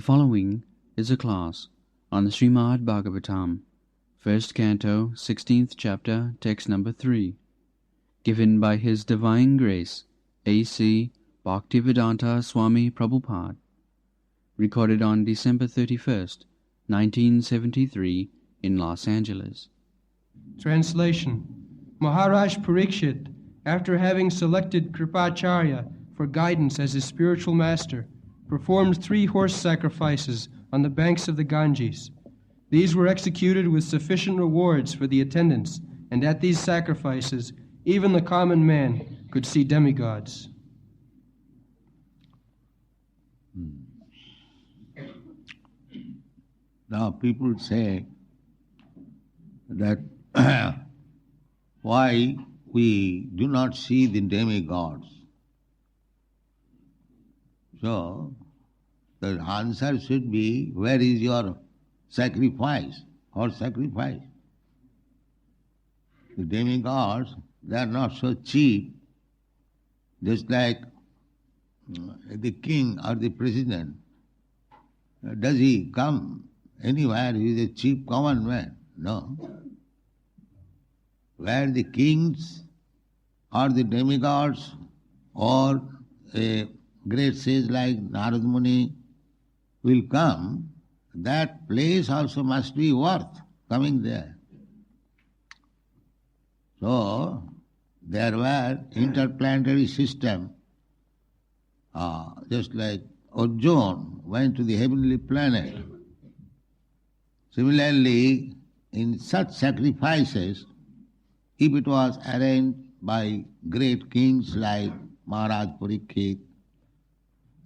The following is a class on the Srimad Bhagavatam, first canto, 16th chapter, text number 3, given by His Divine Grace, A.C. Bhaktivedanta Swami Prabhupada, recorded on December 31st, 1973, in Los Angeles. Translation. Maharaj Parikshit, after having selected Kripacharya for guidance as his spiritual master, performed 3 horse sacrifices on the banks of the Ganges. These were executed with sufficient rewards for the attendants, and at these sacrifices, even the common man could see demigods. Now people say that why we do not see the demigods. So, the answer should be, where is your sacrifice or sacrifice? The demigods, they are not so cheap, just like the king or the president. Does he come anywhere? He is a cheap common man. No. Where the kings or the demigods or a great sage like Narad Muni will come, that place also must be worth coming there. So, there were interplanetary system, just like Arjuna went to the heavenly planet. Similarly, in such sacrifices, if it was arranged by great kings like Maharaj Parikshit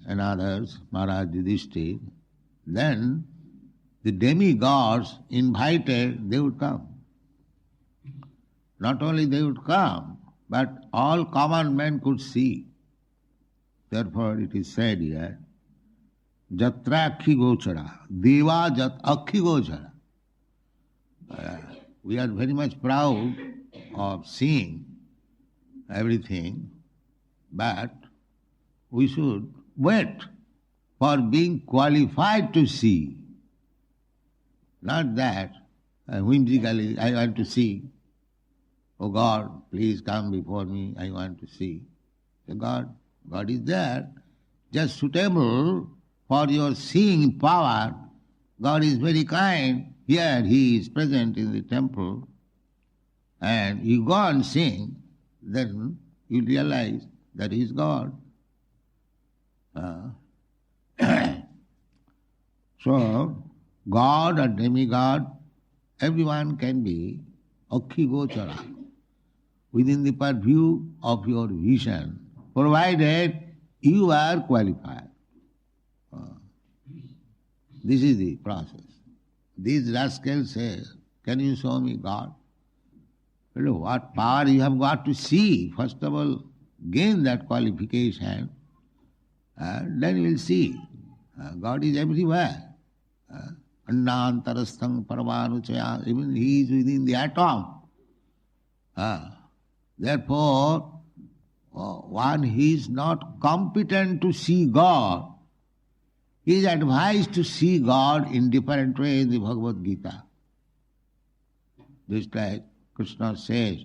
and others, Maharaj Yudhishthira, then the demigods invited, they would come. Not only they would come, but all common men could see. Therefore it is said here, Jatra akhi gochara, deva jat akhi gochara. We are very much proud of seeing everything, but we should wait for being qualified to see. Not that whimsically, I want to see. Oh God, please come before me, I want to see. So God is there, just suitable for your seeing power. God is very kind. Here He is present in the temple. And you go and sing, then you realize that He is God. So, God or demigod, everyone can be akhi gochara, within the purview of your vision, provided you are qualified. This is the process. These rascals say, can you show me God? Well, what power you have got to see? First of all, gain that qualification, then you will see. God is everywhere. Annantarasthang paramanuchaya, even He is within the atom. Therefore, one who is not competent to see God, he is advised to see God in different ways in the Bhagavad Gita. Just like Krishna says,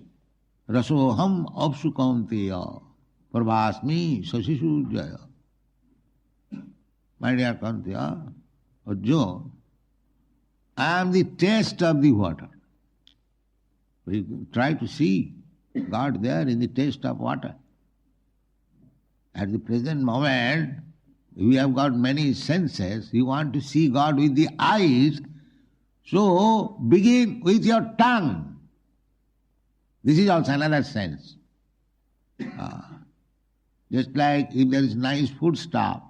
Rasoham apsu kaunteya prabhasmi sasishu jaya. My dear Kaunteya, Arjuna, I am the taste of the water. We try to see God there in the taste of water. At the present moment, we have got many senses. You want to see God with the eyes, so begin with your tongue. This is also another sense. Just like if there is nice food stuff,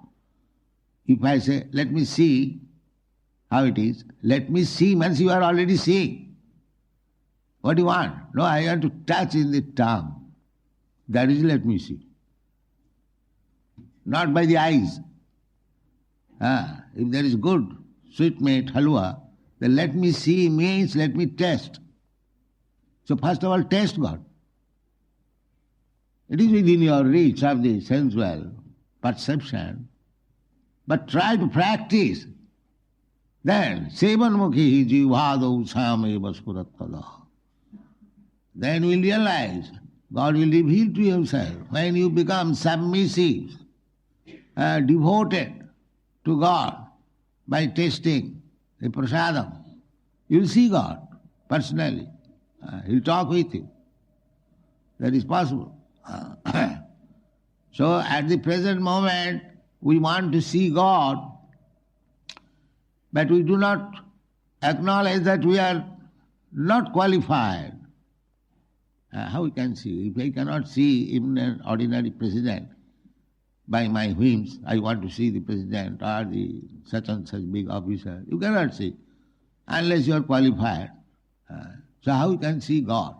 if I say, let me see how it is, let me see means you are already seeing. What do you want? No, I want to touch in the tongue. That is let me see. Not by the eyes. If there is good sweetmeat, halwa, then let me see means let me taste. So first of all, taste God. It is within your reach of the sensual perception. but try to practice. Then, Sevanmukhi jivhadau sameva spurattada. Then you will realize God will reveal to yourself. When you become submissive, devoted to God by tasting the prasadam, you will see God personally. He will talk with you. That is possible. So at the present moment, we want to see God, but we do not acknowledge that we are not qualified. How we can see? If I cannot see even an ordinary president by my whims, I want to see the president or the such and such big officer. You cannot see unless you are qualified. So how you can see God?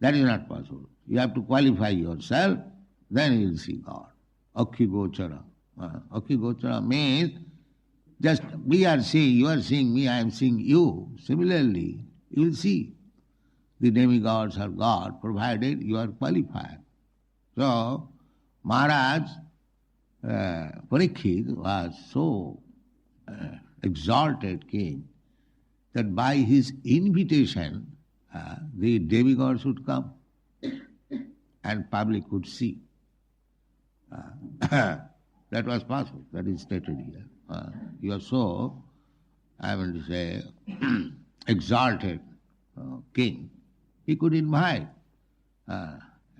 That is not possible. You have to qualify yourself, then you will see God. Akhi gochara. Akhi gochara means just we are seeing, you are seeing me, I am seeing you. Similarly, you will see the demigods or God, provided you are qualified. So, Maharaj Parikshit was so exalted king that by his invitation the demigods would come and public could see. That was possible, that is stated here. You are so, I want to say, exalted king. He could invite.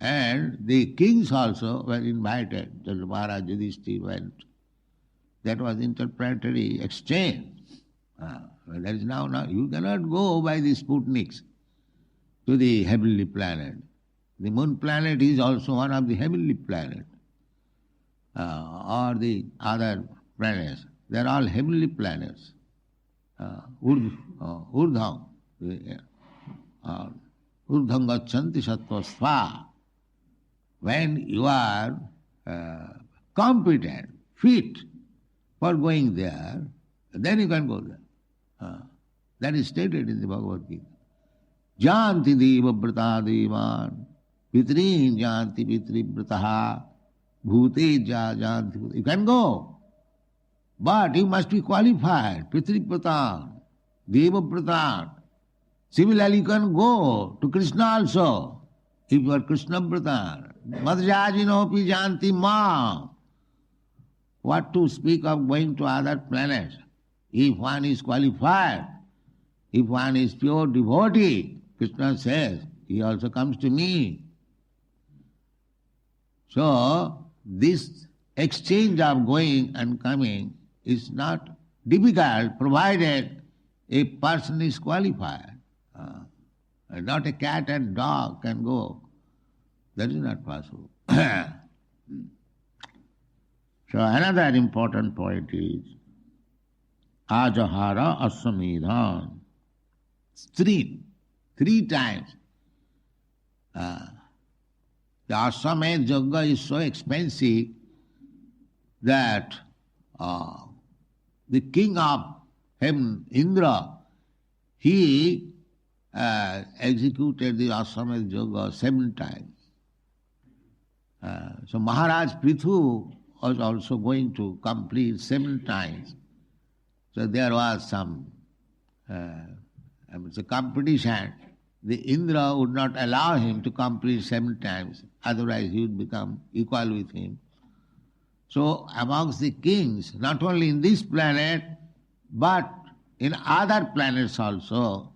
And the kings also were invited. The Maharaj Yudhishthira went. That was interplanetary exchange. That is now, you cannot go by the Sputniks to the heavenly planet. The moon planet is also one of the heavenly planets. Or the other planets. They are all heavenly planets. Urdham. Urdham gachanti sattva sva. When you are competent, fit for going there, then you can go there. That is stated in the Bhagavad Gita. Janti deva brata devan, pitrin janti pitri brataha, bhute ja janti. You can go, but you must be qualified. Pitri brata, deva brata. Similarly, you can go to Krishna also, if you are Krishna brata. Madhyajinopi janti ma. What to speak of going to other planets? If one is qualified, if one is pure devotee, Krishna says, he also comes to me. So, this exchange of going and coming is not difficult, provided a person is qualified. Not a cat and dog can go. That is not possible. So another important point is Ajahara Aswamedhan. Three times. The Aswamed Yajna is so expensive that the king of heaven, Indra, he executed the Aswamed Yajna 7 times. So Maharaj Prithu was also going to complete 7 times. So there was some competition. The Indra would not allow him to complete 7 times, otherwise he would become equal with him. So amongst the kings, not only in this planet, but in other planets also,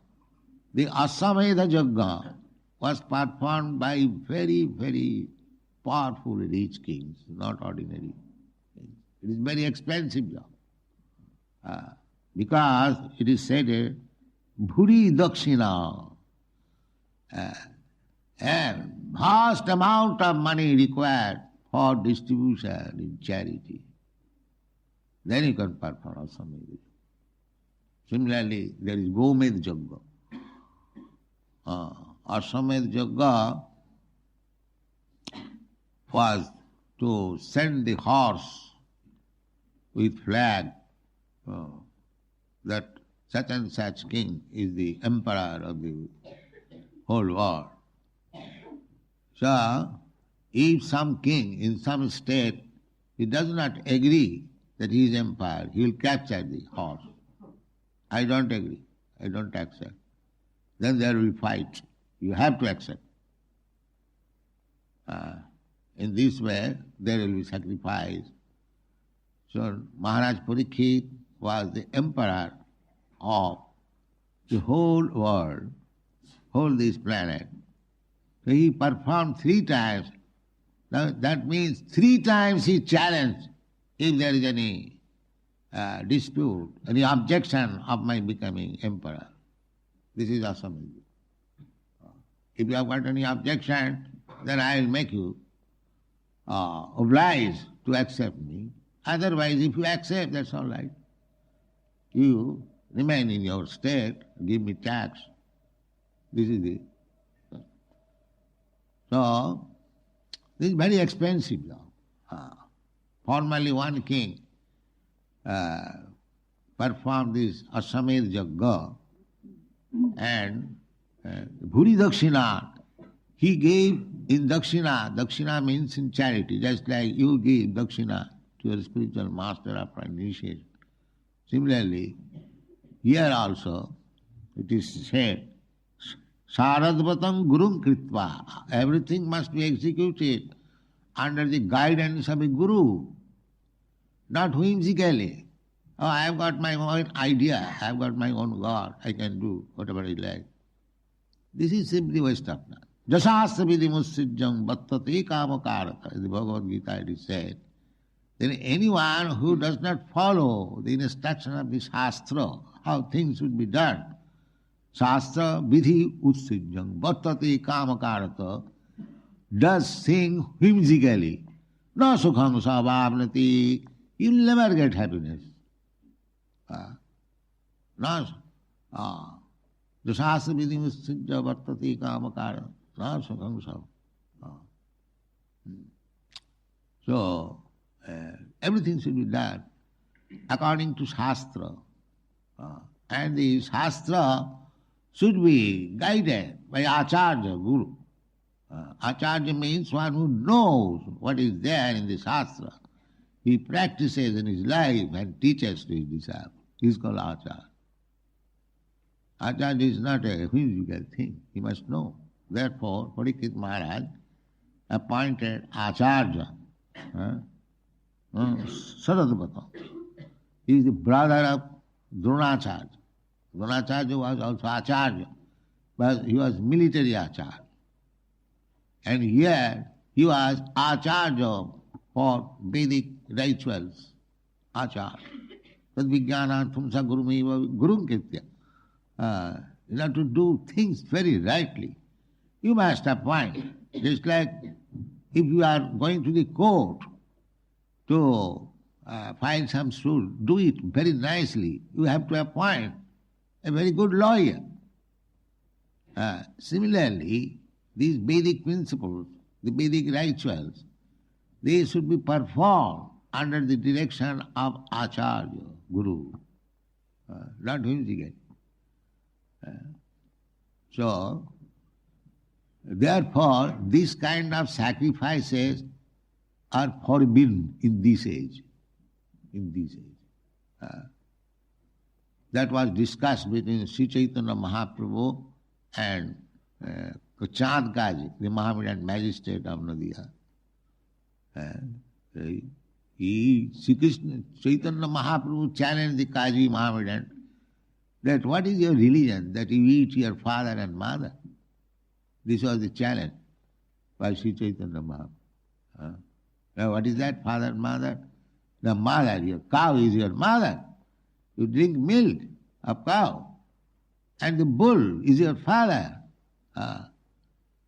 the Aswamedha Yajna was performed by very, very powerful rich kings, not ordinary kings. It is very expensive job. Because it is said, Bhuri Dakshina, a vast amount of money required for distribution in charity. Then you can perform Aswamedha. Similarly, there is Gomed Yajna. Aswamedha Yajna was to send the horse with flag that such and such king is the emperor of the whole world. So, if some king in some state, he does not agree that he is empire, he will capture the horse. I don't agree. I don't accept. Then there will be fight. You have to accept. In this way, there will be sacrifice. So Maharaj Parikshit was the emperor of the whole world, whole this planet. So he performed 3 times. Now that means 3 times he challenged if there is any dispute, any objection of my becoming emperor. This is Asamiji. If you have got any objection, then I will make you obliged to accept me. Otherwise, if you accept, that's all right. You remain in your state, give me tax. This is it. So, this is very expensive now. Formerly one king performed this Asamir Yagga and Bhuri Dakshina, he gave in Dakshina. Dakshina means in charity, just like you give Dakshina to your spiritual master after initiation. Similarly, here also it is said, Saradvatam Gurum Kritva. Everything must be executed under the guidance of a guru, not whimsically. Oh, I have got my own idea, I have got my own God, I can do whatever I like. This is simply waste of time. Jasasya vidhi musijjam vattate kamakarata. In the Bhagavad Gita it is said, then anyone who does not follow the instruction of the Shastra, how things should be done, Shastra vidhi ussijjam vattate kamakarata, does things whimsically, no sukham savavnati, you will never get happiness. Jasasya vidhi ussijja vattate kamakara, no sukham sav. So, everything should be done according to Shastra. And the Shastra should be guided by Acharya, Guru. Acharya means one who knows what is there in the Shastra. He practices in his life and teaches to his disciples. He is called Acharya. Acharya is not a whimsical thing. He must know. Therefore, Parikshit Maharaj appointed Acharya, Saradvata. He is the brother of Dronacharya. Dronacharya was also Acharya, but he was military Acharya. And here he was Acharya for Vedic rituals. Acharya. Tad vijnana tumsa gurumeva gurum kitya. You have to do things very rightly. You must appoint. Just like if you are going to the court to file some suit, do it very nicely. You have to appoint a very good lawyer. Similarly, these Vedic principles, the Vedic rituals, they should be performed under the direction of Acharya, Guru, not whimsically. So, therefore, this kind of sacrifices are forbidden in this age. In this age. That was discussed between Sri Chaitanya Mahaprabhu and Chand Kaji, the Mohammedan magistrate of Nadia. Sri Krishna, Chaitanya Mahaprabhu challenged the Kaji Mohammedan that what is your religion, that you eat your father and mother? This was the challenge by Sri Chaitanya Mahaprabhu. Now what is that, father and mother? The mother, your cow is your mother. You drink milk of cow. And the bull is your father.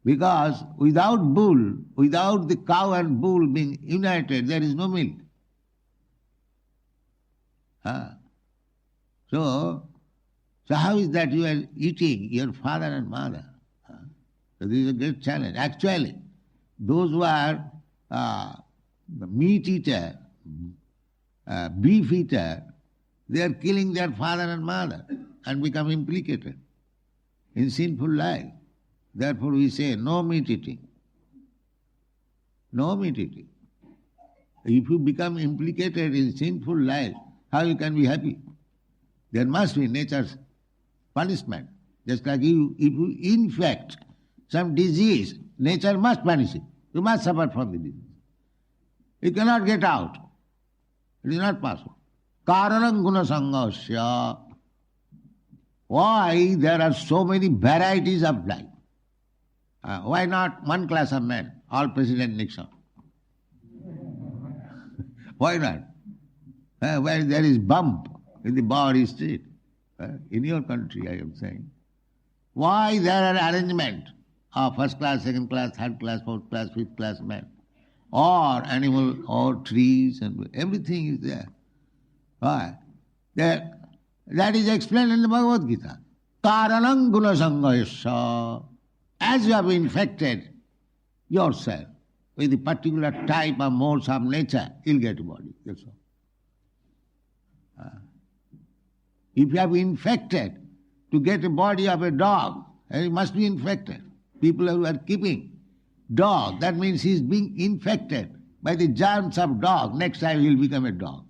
Because without bull, without the cow and bull being united, there is no milk. So how is that you are eating your father and mother? So this is a great challenge. Actually, those who are meat eater, beef eater, they are killing their father and mother and become implicated in sinful life. Therefore we say no meat eating. No meat eating. If you become implicated in sinful life, how you can be happy? There must be nature's punishment. Just like if you infect some disease, nature must punish it. You must suffer from the disease. You cannot get out. It is not possible. Karanam guna sangasya. Why there are so many varieties of life? Why not one class of men, all President Nixon? Why not? Where there is bump in the body street. In your country, I am saying. Why there are arrangement of first class, second class, third class, fourth class, fifth class men? Or animal, or trees, and everything is there. Why? That is explained in the Bhagavad Gita. Karanam guna sangayasya. As you have infected yourself with a particular type of modes of nature, you'll get a body. That's all. If you have infected to get a body of a dog, it must be infected. People who are keeping dog, that means he is being infected by the germs of dog. Next time he will become a dog.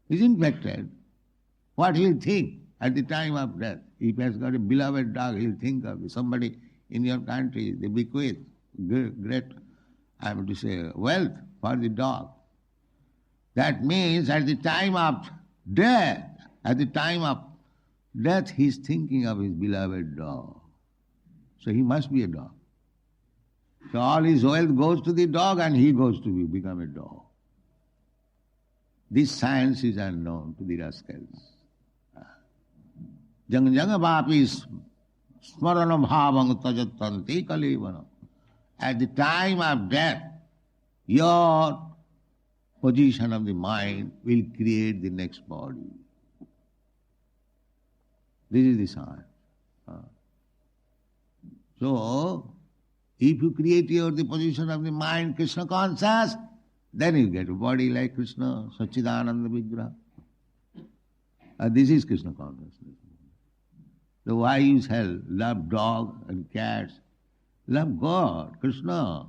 He is infected. What he will think at the time of death? If he has got a beloved dog, he will think of somebody in your country, they bequeath great, I would say, wealth for the dog. That means at the time of death, he is thinking of his beloved dog. So he must be a dog. So all his wealth goes to the dog and he goes to become a dog. This science is unknown to the rascals. Jang janga vapi smarana bhavang tajattanti kalevana. At the time of death, your position of the mind will create the next body. This is the science. So, if you create the position of the mind Krishna conscious, then you get a body like Krishna, Sachidananda Vigraha. This is Krishna consciousness. So why you shall love dogs and cats? Love God, Krishna,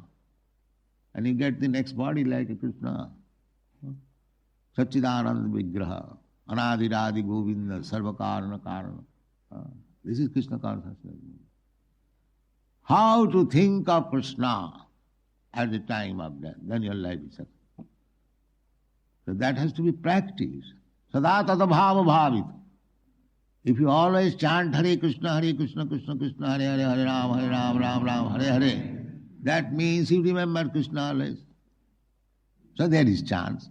and you get the next body like a Krishna. Sachidananda Vigraha, Anadiradi Govinda, Sarvakarana Karana. This is Krishna consciousness. How to think of Krishna at the time of death, then your life is successful. So that has to be practiced. Sada tata bhava bhavit. If you always chant Hare Krishna, Krishna Krishna, Hare Hare, Hare Ram, Ram Ram, Hare Hare, that means you remember Krishna always. So there is chance,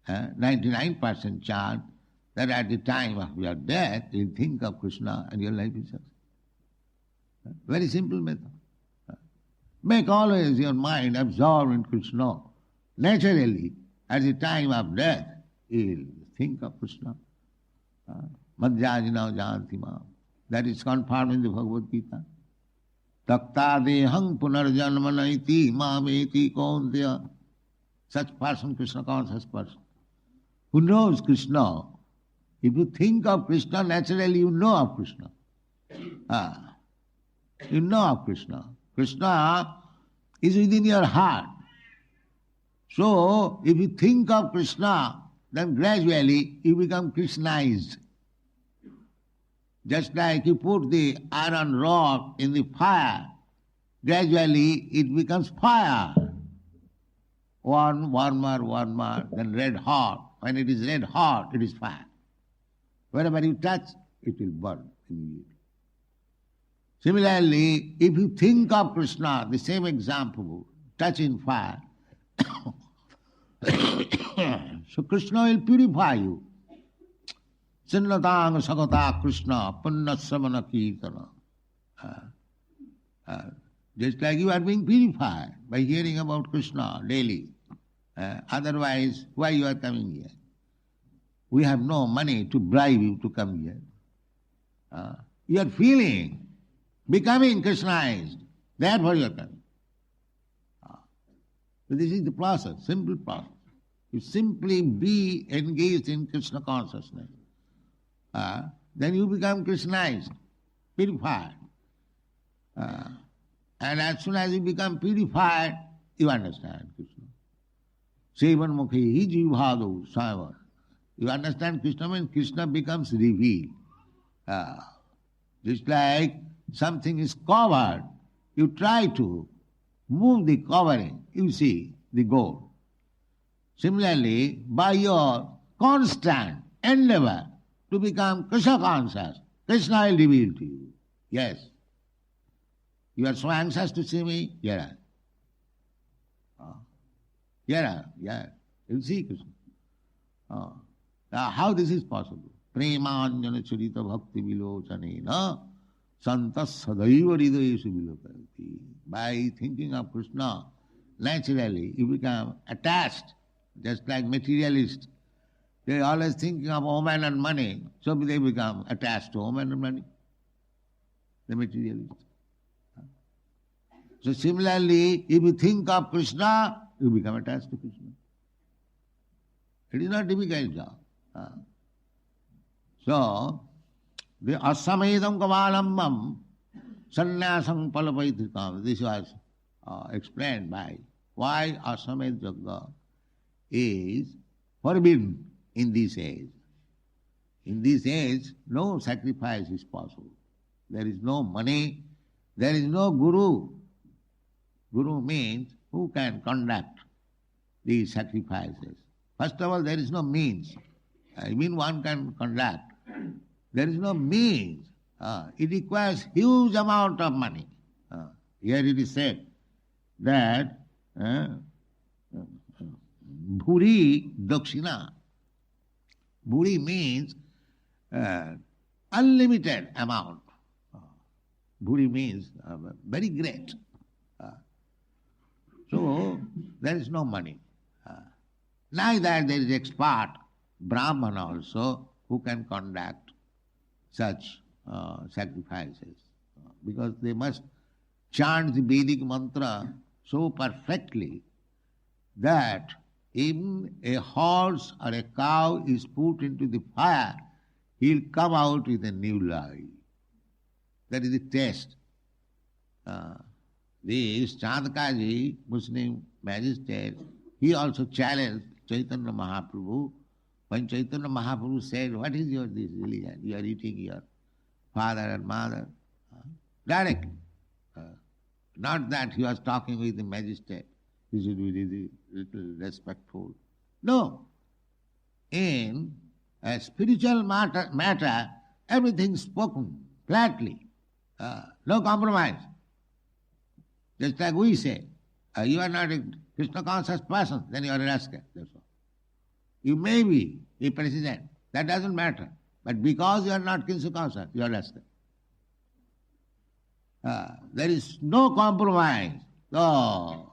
99% chance that at the time of your death you think of Krishna and your life is successful. Very simple method. Make always your mind absorbed in Krishna. Naturally, at the time of death, you will think of Krishna. Madhyajina janti mam. That is confirmed in the Bhagavad Gita. Takta dehang punarjanmanaiti mameti kaunteya. Such person, Krishna conscious person, who knows Krishna. If you think of Krishna, naturally you know of Krishna. You know of Krishna. Krishna is within your heart. So, if you think of Krishna, then gradually you become Krishnaized. Just like you put the iron rod in the fire, gradually it becomes fire. Warmer, then red hot. When it is red hot, it is fire. Wherever you touch, it will burn immediately. Similarly, if you think of Krishna, the same example, touching fire, so Krishna will purify you. Sinnatang sagata Krishna punnassamana kirtana. Just like you are being purified by hearing about Krishna daily. Otherwise, why you are coming here? We have no money to bribe you to come here. You are feeling, becoming Krishnaized. Therefore you are coming. So this is the process, simple process. You simply be engaged in Krishna consciousness. Then you become Krishnaized, purified. And as soon as you become purified, You understand Krishna? Sevan mukhi hi jivhadu sava. You understand Krishna means Krishna becomes revealed. Just like something is covered, you try to move the covering, you see the goal. Similarly, by your constant endeavor to become Krishna conscious, Krishna will reveal to you. Yes. You are so anxious to see me? Here I am. Here I am. Yeah. You see Krishna. How this is possible? Premanjana charita bhakti vilochanena santas sadaiva hridayeshu vilokati. By thinking of Krishna, naturally you become attached, just like materialists. They are always thinking of woman and money, so they become attached to woman and money, the materialists. So similarly, if you think of Krishna, you become attached to Krishna. It is not difficult job. So, the asamedam kavalambam sannyasam palapaitrikam. This was explained by why asamed yoga is forbidden in this age. In this age, no sacrifice is possible. There is no money, there is no guru. Guru means who can conduct these sacrifices. First of all, there is no means. Even one can conduct. There is no means. It requires huge amount of money. Here it is said that bhuri dakshina. Bhuri means unlimited amount. Bhuri means very great. So there is no money. Neither there is expert Brahman also who can conduct such sacrifices, because they must chant the Vedic mantra so perfectly that even a horse or a cow is put into the fire, he'll come out with a new life. That is the test. This Chandakaji, Muslim magistrate, he also challenged Chaitanya Mahaprabhu. When Chaitanya Mahaprabhu said, what is your this religion? You are eating your father and mother. Directly. Not that he was talking with the magistrate. He should be little respectful. No. In a spiritual matter, everything is spoken flatly. No compromise. Just like we say, you are not a Krishna conscious person, then you are a rascal. That's all. You may be a president, that doesn't matter. But because you are not Krishna conscious, you are a rascal. There is no compromise. Oh,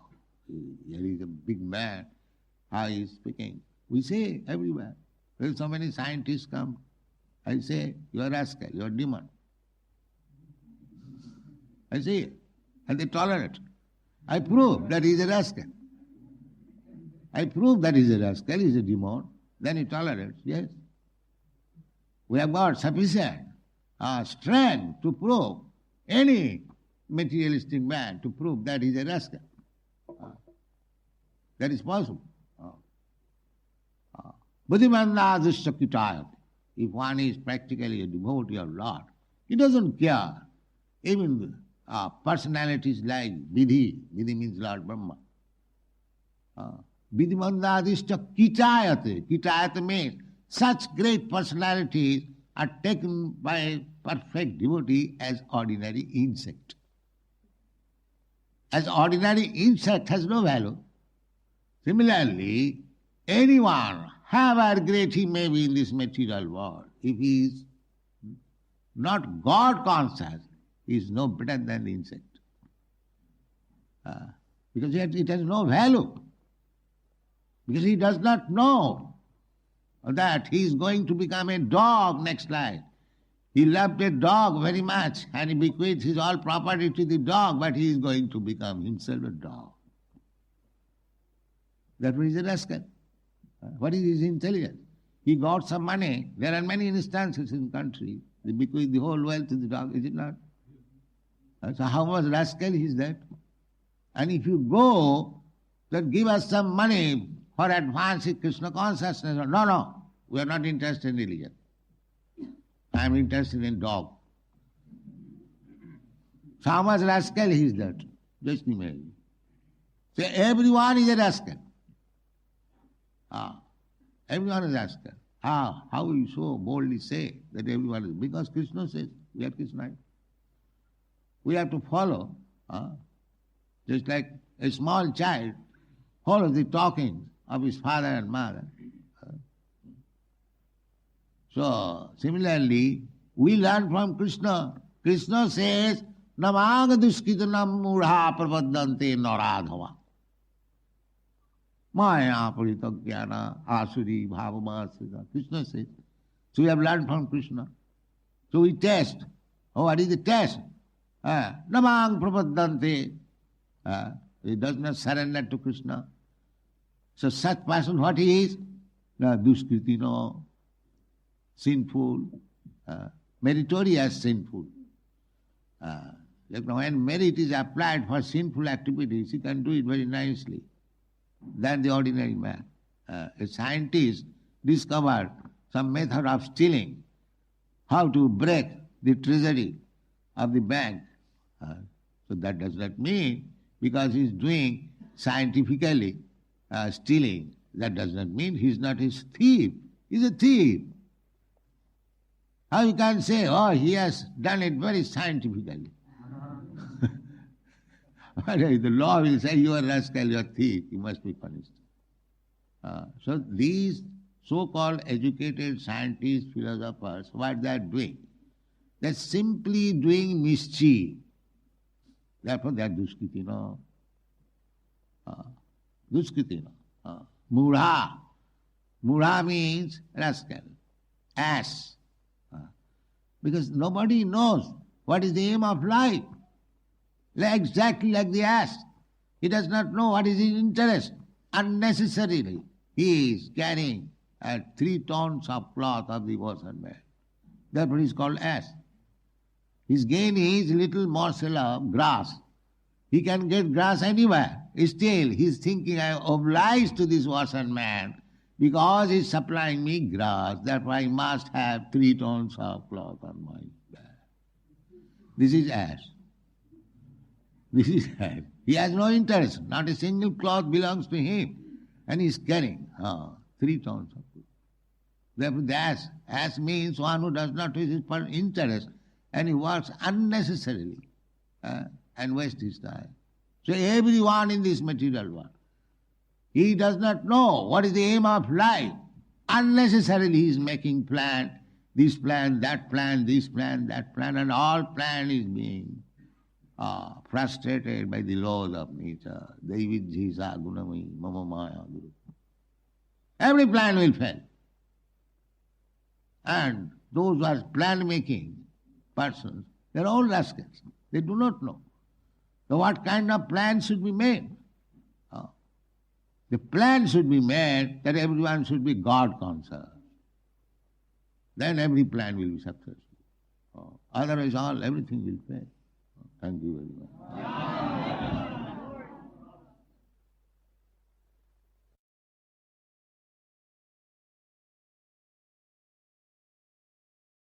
here is a big man, how he is speaking. We say everywhere. When so many scientists come, I say, you are a rascal, you are a demon. I say it, and they tolerate. I prove that he is a rascal. I prove that he is a rascal, he is a demon. Then he tolerates, yes. We have got sufficient strength to prove any materialistic man to prove that he is a rascal. That is possible. Buddhimandadishakitayat. If one is practically a devotee of Lord, he doesn't care. Even personalities like Vidhi, Vidhi means Lord Brahma. Vidimandadishta kitayate. Kitayate means such great personalities are taken by a perfect devotee as ordinary insect. As ordinary insect has no value. Similarly, anyone, however great he may be in this material world, if he is not God conscious, he is no better than the insect. Because it has no value. Because he does not know that he is going to become a dog next life. He loved a dog very much and he bequeathed his all property to the dog, but he is going to become himself a dog. That is a rascal. What is his intelligence? He got some money. There are many instances in the country. They bequeath the whole wealth to the dog, is it not? So how much rascal is that? And if you go that give us some money for advancing Krishna consciousness. No, we are not interested in religion. I am interested in dog. So how much rascal he is that? Just imagine. So everyone is a rascal. Everyone is rascal. How will you so boldly say that everyone is? Because Krishna says, we are Krishna. We have to follow. Just like a small child follows the talking of his father and mother. So, similarly, we learn from Krishna. Krishna says, Namanga duskitanam murha prabhaddante naradhava. Maya paritagyana asuri bhavamasita. Krishna says. So we have learned from Krishna. So we test. Oh, what is the test? Namang prabhaddante. He does not surrender to Krishna. So such person, what he is? Duskritino, sinful, meritorious sinful. When merit is applied for sinful activities, he can do it very nicely than the ordinary man. A scientist discovered some method of stealing, how to break the treasury of the bank. So that does not mean because he is doing scientifically stealing, that does not mean he is not a thief. He is a thief. How you can say, oh, he has done it very scientifically. The law will say, you are rascal, you are thief, you must be punished. So these so-called educated scientists, philosophers, what they are doing? They are simply doing mischief. Therefore they are duskritino. Duskritino. Murha. Murha means rascal, ass. Because nobody knows what is the aim of life. Exactly like the ass. He does not know what is his interest. Unnecessarily, he is carrying 3 tons of cloth of the ocean. Therefore he is called ass. His gain is little morsel of grass. He can get grass anywhere. Still, he is thinking, I am obliged to this ocean man because he is supplying me grass. Therefore I must have 3 tons of cloth on my back. This is ass. This is ass. He has no interest. Not a single cloth belongs to him. And he is carrying 3 tons of cloth. Therefore the ass means one who does not have his interest and he works unnecessarily and wastes his time. So everyone in this material world, he does not know what is the aim of life. Unnecessarily he is making plan, this plan, that plan, this plan, that plan, and all plan is being frustrated by the laws of nature. Daividjisa gunamai mama maya guru. Every plan will fail. And those who are plan-making persons, they are all rascals. They do not know. So what kind of plan should be made? The plan should be made that everyone should be God-conscious. Then every plan will be successful. Otherwise everything will fail. Thank you very much.